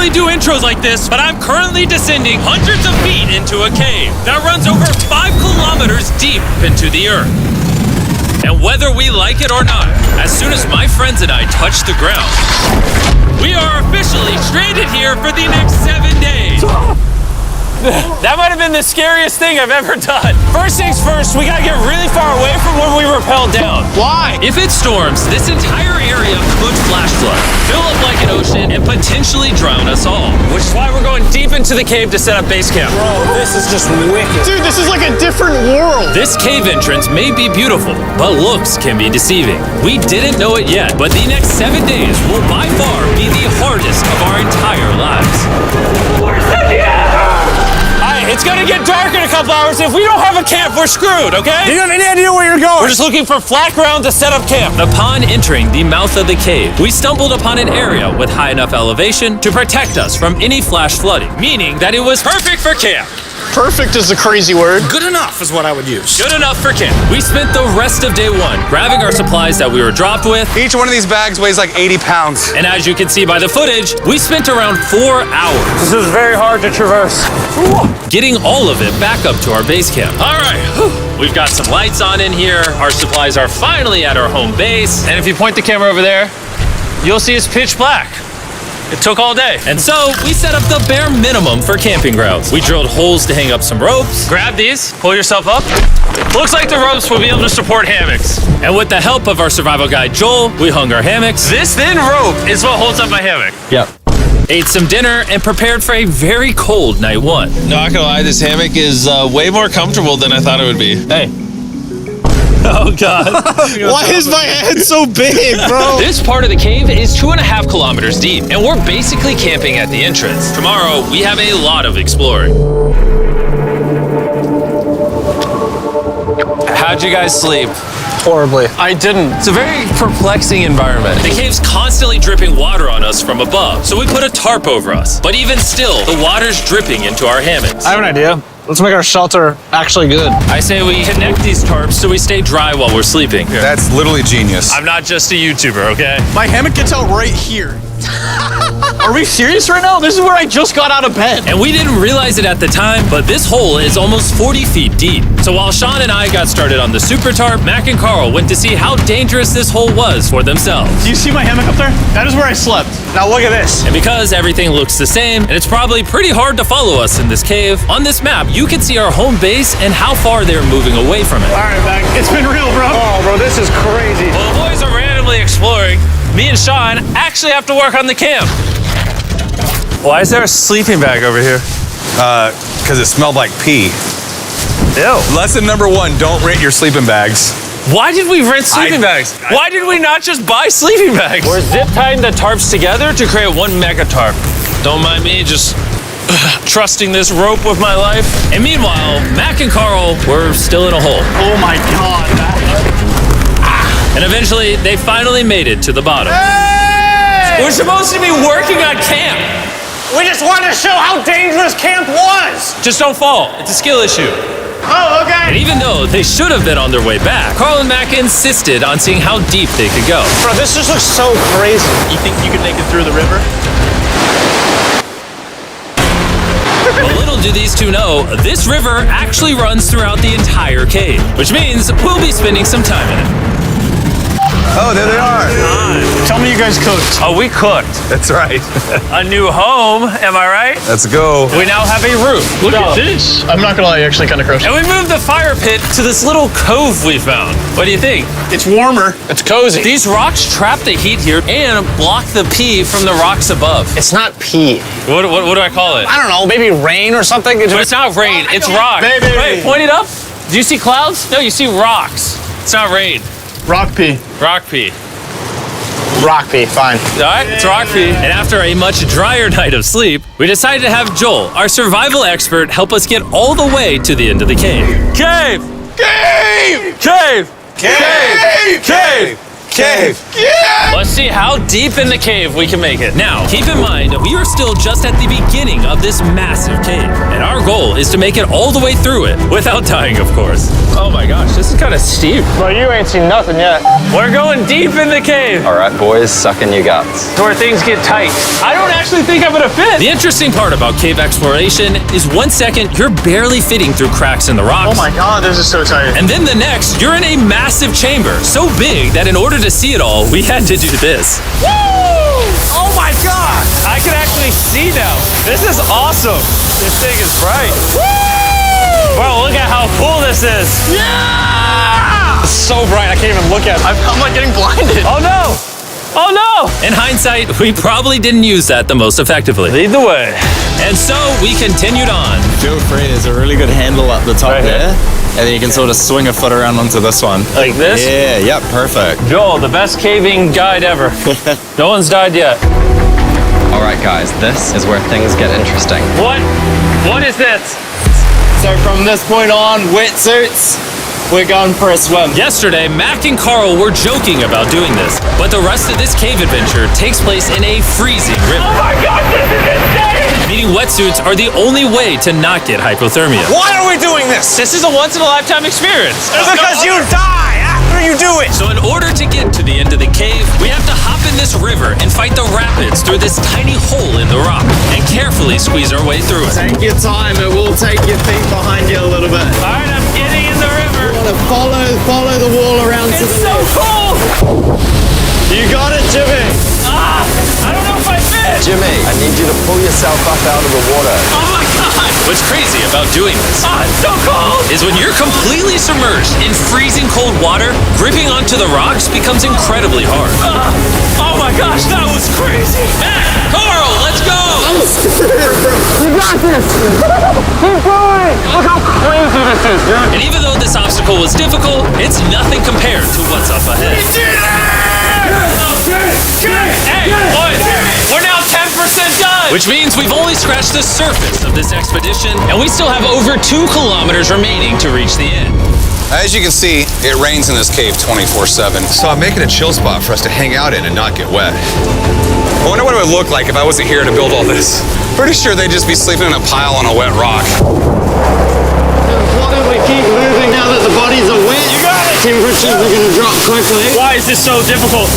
normally do intros like this, but I'm currently descending hundreds of feet into a cave that runs over 5 kilometers deep into the earth. And whether we like it or not, as soon as my friends and I touch the ground, we are officially stranded here for the next 7 days. That might have been the scariest thing I've ever done. First things first, we gotta get really far away from where we rappelled down. Why? If it storms, this entire area could flash flood, fill up like an ocean, and potentially drown us all. Which is why we're going deep into the cave to set up base camp. Bro, this is just wicked. Dude, this is like a different world. This cave entrance may be beautiful, but looks can be deceiving. We didn't know it yet, but the next 7 days will by far be the hardest of our entire lives. It's gonna get dark in a couple hours. If we don't have a camp, we're screwed, okay? Do you have any idea where you're going? We're just looking for flat ground to set up camp. Upon entering the mouth of the cave, we stumbled upon an area with high enough elevation to protect us from any flash flooding, meaning that it was perfect for camp. Perfect is a crazy word. Good enough is what I would use. Good enough for camp. We spent the rest of day 1 grabbing our supplies that we were dropped with. Each one of these bags weighs like 80 pounds. And as you can see by the footage, we spent around 4 hours. This is very hard to traverse. Getting all of it back up to our base camp. All right, we've got some lights on in here. Our supplies are finally at our home base. And if you point the camera over there, you'll see it's pitch black. It took all day. And so we set up the bare minimum for camping grounds. We drilled holes to hang up some ropes. Grab these, pull yourself up. Looks like the ropes will be able to support hammocks. And with the help of our survival guide, Joel, we hung our hammocks. This thin rope is what holds up my hammock. Yep. Ate some dinner and prepared for a very cold night 1. Not gonna lie, this hammock is way more comfortable than I thought it would be. Hey. Oh, God. Why is my head so big, bro? This part of the cave is 2.5 kilometers deep, and we're basically camping at the entrance. Tomorrow, we have a lot of exploring. How'd you guys sleep? Horribly. I didn't. It's a very perplexing environment. The cave's constantly dripping water on us from above, so we put a tarp over us. But even still, the water's dripping into our hammocks. I have an idea. Let's make our shelter actually good. I say we connect these tarps so we stay dry while we're sleeping. That's literally genius. I'm not just a YouTuber, okay? My hammock gets out right here. Are we serious right now? This is where I just got out of bed. And we didn't realize it at the time, but this hole is almost 40 feet deep. So while Sean and I got started on the super tarp, Mac and Carl went to see how dangerous this hole was for themselves. Do you see my hammock up there? That is where I slept. Now look at this. And because everything looks the same, and it's probably pretty hard to follow us in this cave, on this map, you can see our home base and how far they're moving away from it. All right, Mac. It's been real, bro. Oh, bro, this is crazy. While the boys are randomly exploring, me and Sean actually have to work on the camp. Why is there a sleeping bag over here? Because it smelled like pee. Ew. Lesson number 1, don't rent your sleeping bags. Why did we rent sleeping bags? Why did we not just buy sleeping bags? We're zip tying the tarps together to create one mega tarp. Don't mind me just trusting this rope with my life. And meanwhile, Mac and Carl were still in a hole. Oh my God, Mac. And eventually, they finally made it to the bottom. Hey! We're supposed to be working on camp. We just wanted to show how dangerous camp was. Just don't fall. It's a skill issue. Oh, okay. And even though they should have been on their way back, Carl and Mac insisted on seeing how deep they could go. Bro, this just looks so crazy. You think you could make it through the river? Well, little do these two know, this river actually runs throughout the entire cave, which means we'll be spending some time in it. Oh, there they are. Tell me you guys cooked. Oh, we cooked. That's right. A new home, am I right? Let's go. We now have a roof. Look at this. I'm not gonna lie, you're actually kind of gross. And we moved the fire pit to this little cove we found. What do you think? It's warmer. It's cozy. These rocks trap the heat here and block the pee from the rocks above. It's not pee. What do I call it? I don't know, maybe rain or something. But it's not rain, it's rock. Baby. Wait, point it up. Do you see clouds? No, you see rocks. It's not rain. Rock pee. Rock pee. Rock pee, fine. All right, it's rock pee. And after a much drier night of sleep, we decided to have Joel, our survival expert, help us get all the way to the end of the cave. Cave! Cave! Cave! Cave! Cave! Cave! Let's see how deep in the cave we can make it. Now, keep in mind, we are still just at the beginning of this massive cave, and our goal is to make it all the way through it, without dying, of course. Oh my gosh, this is kind of steep. Well, you ain't seen nothing yet. We're going deep in the cave. All right, boys, suck in your guts. To where things get tight. I don't actually think I'm gonna fit. The interesting part about cave exploration is 1 second, you're barely fitting through cracks in the rocks. Oh my God, this is so tight. And then the next, you're in a massive chamber, so big that in order to see it all, we had to do this. Woo! Oh my God! I can actually see now. This is awesome. This thing is bright. Woo! Bro, look at how cool this is. Yeah! It's so bright, I can't even look at it. I'm like getting blinded. Oh no! Oh no! In hindsight, we probably didn't use that the most effectively. Lead the way. And so we continued on. Feel free, there's a really good handle up the top Right here? there. And then you can sort of swing a foot around onto this one. Like this? Yeah, yep, perfect. Joel, the best caving guide ever. No one's died yet. All right, guys, this is where things get interesting. What? What is this? So from this point on, wetsuits, we're going for a swim. Yesterday, Mac and Carl were joking about doing this, but the rest of this cave adventure takes place in a freezing river. Oh my God, this is insane! Meaning wetsuits are the only way to not get hypothermia. Why are we doing this? This is a once-in-a-lifetime experience. Because you die after you do it. So in order to get to the end of the cave, we have to hop in this river and fight the rapids through this tiny hole in the rock and carefully squeeze our way through it. Take your time, it will take your feet behind you a little bit. All right, I'm getting in the river. Follow the wall around to It's the so left. cool. You got it, Jimmy. Ah, I don't know if I fit. Jimmy, I need you to pull yourself up out of the water. Oh my God. What's crazy about doing this It's so cold. is when you're completely submerged in freezing cold water, gripping onto the rocks becomes incredibly hard. Oh my gosh, that was crazy. Matt, Carl, let's go. You got this. Keep going. Look how crazy this is, dude. And even though this obstacle was difficult, it's nothing compared to what's up ahead. Hey, boys, we're now 10% done. Which means we've only scratched the surface of this expedition, and we still have over 2 kilometers remaining to reach the end. As you can see, it rains in this cave 24/7. So I'm making a chill spot for us to hang out in and not get wet. I wonder what it would look like if I wasn't here to build all this. Pretty sure they'd just be sleeping in a pile on a wet rock. Why don't we keep moving now that the bodies are wet? You got it! Temperatures are going to drop quickly. Why is this so difficult?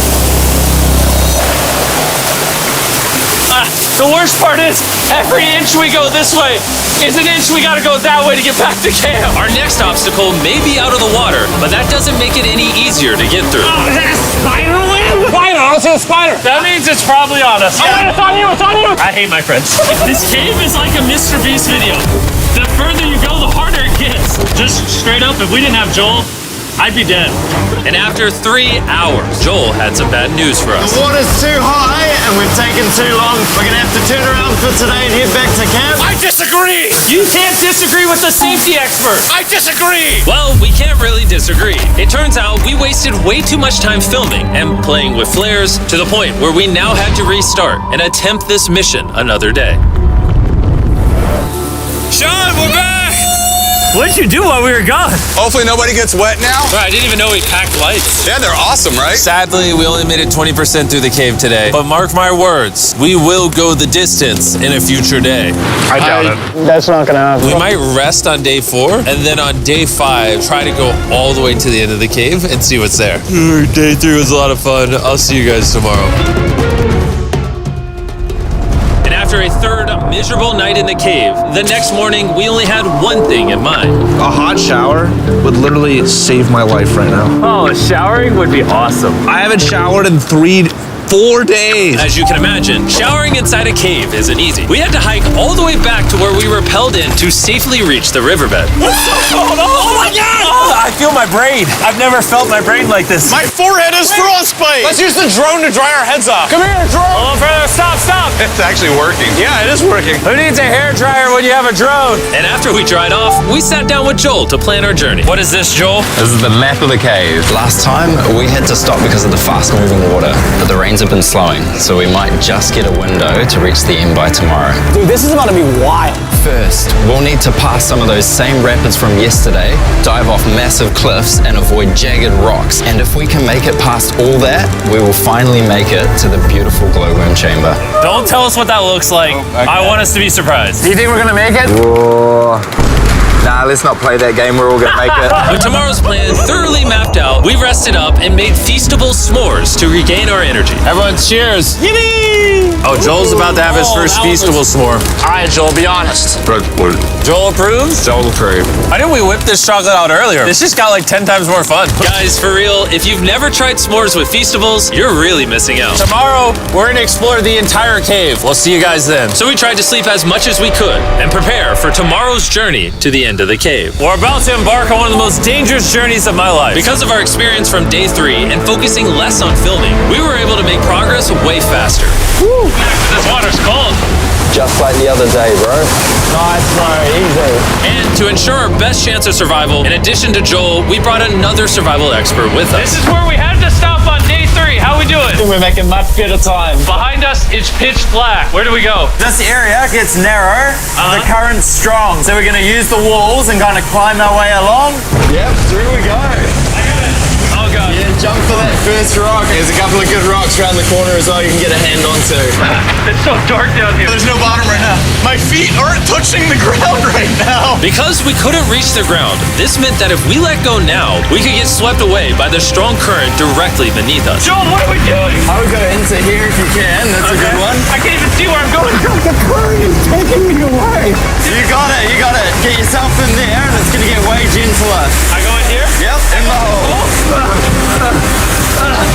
The worst part is, every inch we go this way is an inch we gotta go that way to get back to camp. Our next obstacle may be out of the water, but that doesn't make it any easier to get through. Is that a spider web? Spider, I don't see a spider. That means it's probably on us. Oh, it's on you, it's on you. I hate my friends. This cave is like a MrBeast video. The further you go, the harder it gets. Just straight up, if we didn't have Joel, I'd be dead. And after 3 hours, Joel had some bad news for us. The water's too high and we've taken too long. We're going to have to turn around for today and head back to camp. I disagree. You can't disagree with the safety expert. I disagree. Well, we can't really disagree. It turns out we wasted way too much time filming and playing with flares to the point where we now had to restart and attempt this mission another day. Sean, we're back! What'd you do while we were gone? Hopefully nobody gets wet now. I didn't even know we packed lights. Yeah, they're awesome, right? Sadly, we only made it 20% through the cave today. But mark my words, we will go the distance in a future day. I doubt it. That's not gonna happen. We might rest on day 4, and then on day 5, try to go all the way to the end of the cave and see what's there. Day 3 was a lot of fun. I'll see you guys tomorrow. And after a third miserable night in the cave, the next morning we only had one thing in mind. A hot shower would literally save my life right now. Oh, showering would be awesome. I haven't showered in 4 days. As you can imagine, showering inside a cave isn't easy. We had to hike all the way back to where we rappelled in to safely reach the riverbed. Oh my God! I feel my brain. I've never felt my brain like this. My forehead is frostbite. Let's use the drone to dry our heads off. Come here, drone. A little further. Stop. It's actually working. Yeah, it is working. Who needs a hairdryer when you have a drone? And after we dried off, we sat down with Joel to plan our journey. What is this, Joel? This is the map of the cave. Last time, we had to stop because of the fast-moving water, but the rains have been slowing, so we might just get a window to reach the end by tomorrow. Dude, this is about to be wild. First, we'll need to pass some of those same rapids from yesterday, dive off massive cliffs, and avoid jagged rocks. And if we can make it past all that, we will finally make it to the beautiful glowworm chamber. Don't tell us what that looks like. I want us to be surprised. Do you think we're gonna make it? Whoa. Nah, let's not play that game. We're all gonna make it. With tomorrow's plan thoroughly mapped out, we rested up and made feastable s'mores to regain our energy. Everyone, cheers. Yippee! Oh, Joel's about to have his first feastable s'more. All right, Joel, be honest. Joel approves? Joel approved. Why didn't we whip this chocolate out earlier? This just got like 10 times more fun. Guys, for real, if you've never tried s'mores with feastables, you're really missing out. Tomorrow, we're gonna explore the entire cave. We'll see you guys then. So we tried to sleep as much as we could and prepare for tomorrow's journey to the end of the cave. We're about to embark on one of the most dangerous journeys of my life. Because of our experience from day 3 and focusing less on filming, we were able to make progress way faster. Woo! This water's cold. Just like the other day, bro. Nice, bro. Easy. And to ensure our best chance of survival, in addition to Joel, we brought another survival expert with us. This is where we had to stop on day 3. How we doing? We're making much better time. Behind us, it's pitch black. Where do we go? This area gets narrow, the current's strong, so we're gonna use the walls and kind of climb our way along. Yep, through we go. Oh god. Yeah, jump for that first rock. There's a couple of good rocks around the corner as well you can get a hand onto. It's so dark down here. There's no bottom right now. My feet aren't touching the ground right now. Because we couldn't reach the ground, this meant that if we let go now, we could get swept away by the strong current directly beneath us. Joel, what are we doing? I would go into here if you can. That's a good one. I can't even see where I'm going. The current is taking me away. You got it, you got it. Get yourself in there and it's gonna get way gentler. I go in here? Yep, in the hole.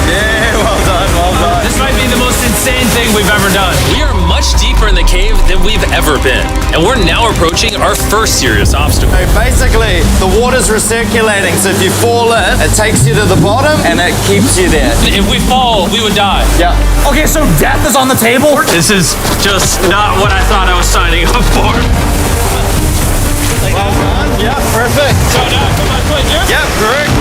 Yeah, well done, well done. This might be the most insane thing we've ever done. We are much deeper in the cave than we've ever been, and we're now approaching our first serious obstacle. So basically, the water's recirculating, so if you fall in, it takes you to the bottom and it keeps you there. If we fall, we would die. Yeah. Okay, so death is on the table? This is just not what I thought I was signing up for. Well done. Yeah, perfect. So now I put my foot here? Yep, correct.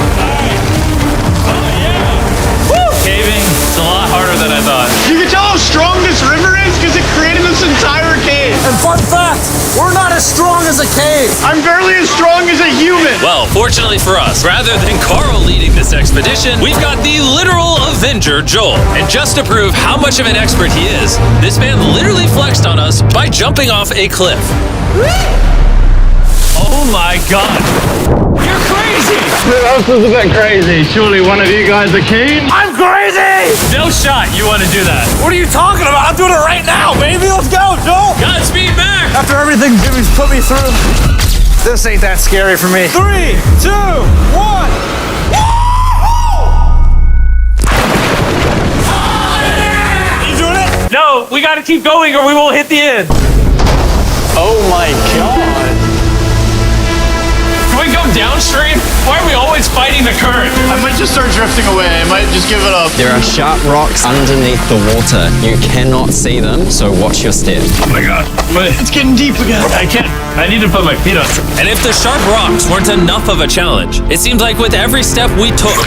Caving is a lot harder than I thought. You can tell how strong this river is because it created this entire cave. And fun fact, we're not as strong as a cave. I'm barely as strong as a human. Well, fortunately for us, rather than Carl leading this expedition, we've got the literal Avenger, Joel. And just to prove how much of an expert he is, this man literally flexed on us by jumping off a cliff. Oh my god. You're crazy. This is a bit crazy. Surely one of you guys are keen? I'm crazy. No shot you want to do that. What are you talking about? I'm doing it right now, baby. Let's go, Joel. Godspeed, Mac! After everything Jimmy's put me through, this ain't that scary for me. 3, 2, 1. You doing it? No, we gotta keep going or we won't hit the end. Oh my god. Can we go downstream? Why are we always fighting the current? I might just start drifting away. I might just give it up. There are sharp rocks underneath the water. You cannot see them, so watch your step. Oh my god. It's getting deep again. I can't. I need to put my feet on. And if the sharp rocks weren't enough of a challenge, it seems like with every step we took...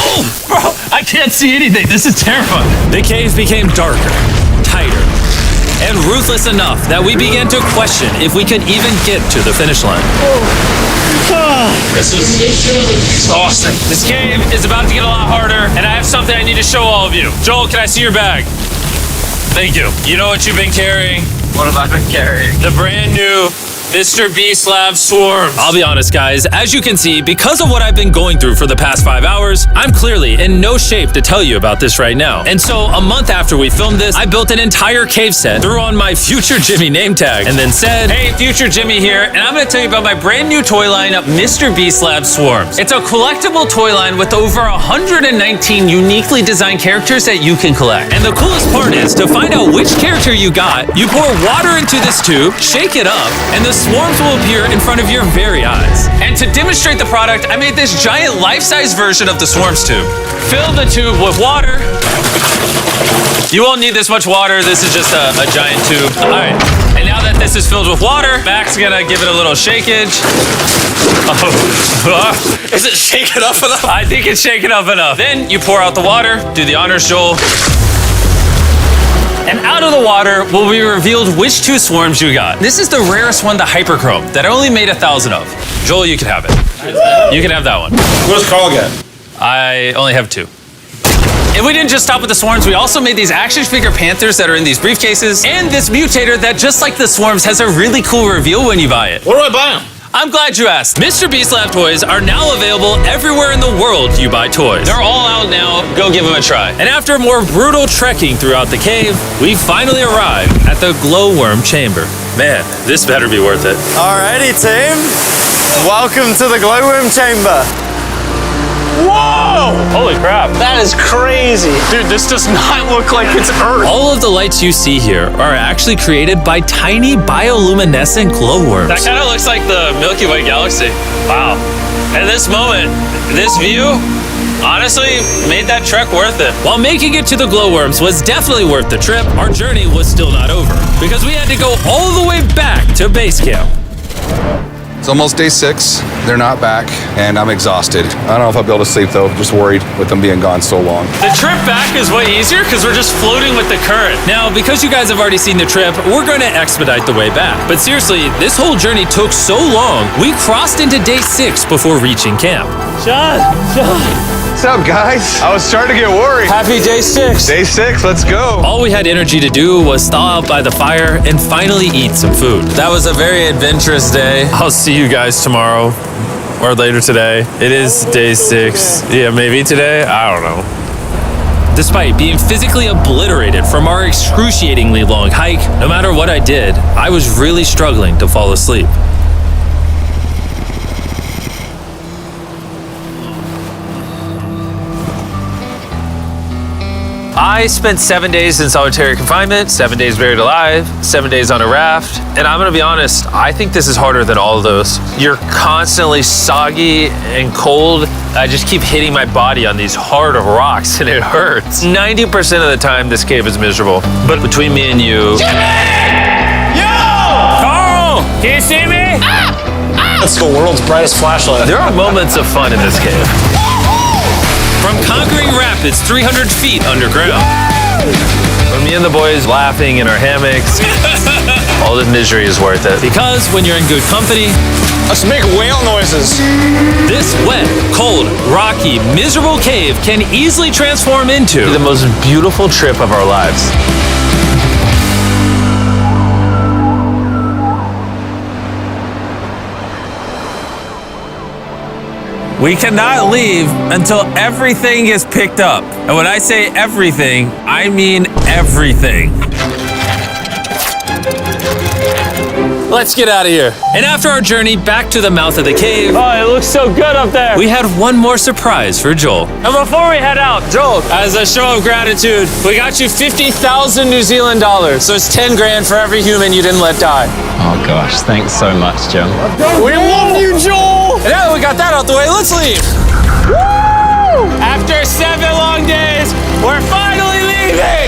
Oh, bro, I can't see anything. This is terrifying. The cave became darker, tighter, and ruthless enough that we began to question if we could even get to the finish line. This is exhausting. This cave is about to get a lot harder, and I have something I need to show all of you. Joel, can I see your bag? Thank you. You know what you've been carrying? What have I been carrying? The brand new mrbeast Lab Swarms. I'll be honest, guys. As you can see, because of what I've been going through for the past 5 hours, I'm clearly in no shape to tell you about this right now. And so, a month after we filmed this, I built an entire cave set, threw on my Future Jimmy name tag, and then said, hey, Future Jimmy here, and I'm gonna tell you about my brand new toy line, mrbeast Lab Swarms. It's a collectible toy line with over 119 uniquely designed characters that you can collect. And the coolest part is, to find out which character you got, you pour water into this tube, shake it up, and the swarms will appear in front of your very eyes. And to demonstrate the product, I made this giant life-size version of the swarms tube. Fill the tube with water. You won't need this much water. This is just a giant tube. All right. And now that this is filled with water, Mac's gonna give it a little shakeage. Oh. Is it shaken up enough? I think it's shaken up enough. Then you pour out the water. Do the honors, Joel. And out of the water will be revealed which 2 swarms you got. This is the rarest one, the hyperchrome, that I only made 1,000 of. Joel, you can have it. You can have that one. What's Carl get? I only have 2. And we didn't just stop with the swarms, we also made these action figure panthers that are in these briefcases, and this mutator that, just like the swarms, has a really cool reveal when you buy it. Where do I buy them? I'm glad you asked. Mr. Beast Lab toys are now available everywhere in the world you buy toys. They're all out now, go give them a try. And after more brutal trekking throughout the cave, we finally arrived at the glowworm chamber. Man, this better be worth it. Alrighty, team. Welcome to the glowworm chamber. Whoa! Holy crap. That is crazy. Dude, this does not look like it's Earth. All of the lights you see here are actually created by tiny bioluminescent glowworms. That kind of looks like the Milky Way galaxy. Wow. At this moment, this view, honestly, made that trek worth it. While making it to the glowworms was definitely worth the trip, our journey was still not over because we had to go all the way back to base camp. It's almost day 6. They're not back, and I'm exhausted. I don't know if I'll be able to sleep though. Just worried with them being gone so long. The trip back is way easier because we're just floating with the current. Now, because you guys have already seen the trip, we're going to expedite the way back. But seriously, this whole journey took so long, we crossed into day 6 before reaching camp. John. What's up, guys? I was starting to get worried. Happy day 6. Day 6, let's go. All we had energy to do was thaw out by the fire and finally eat some food. That was a very adventurous day. I'll see you guys tomorrow or later today. It is day 6. Yeah, maybe today. I don't know. Despite being physically obliterated from our excruciatingly long hike, no matter what I did, I was really struggling to fall asleep. I spent 7 days in solitary confinement, 7 days buried alive, 7 days on a raft, and I'm gonna be honest, I think this is harder than all of those. You're constantly soggy and cold. I just keep hitting my body on these hard rocks and it hurts. 90% of the time, this cave is miserable. But between me and you... Carl! Can you see me? That's the world's brightest flashlight. There are moments of fun in this cave. From conquering rapids 300 feet underground. From me and the boys laughing in our hammocks. All the misery is worth it. Because when you're in good company, Let's make whale noises. this wet, cold, rocky, miserable cave can easily transform into the most beautiful trip of our lives. We cannot leave until everything is picked up. And when I say everything, I mean everything. Let's get out of here. And after our journey back to the mouth of the cave, Oh, it looks so good up there. we had one more surprise for Joel. And before we head out, Joel, as a show of gratitude, we got you 50,000 New Zealand dollars. So it's 10 grand for every human you didn't let die. Oh gosh, thanks so much, Jim. We love you, Joel. And now that we got that out the way, let's leave. After 7 long days, we're finally leaving.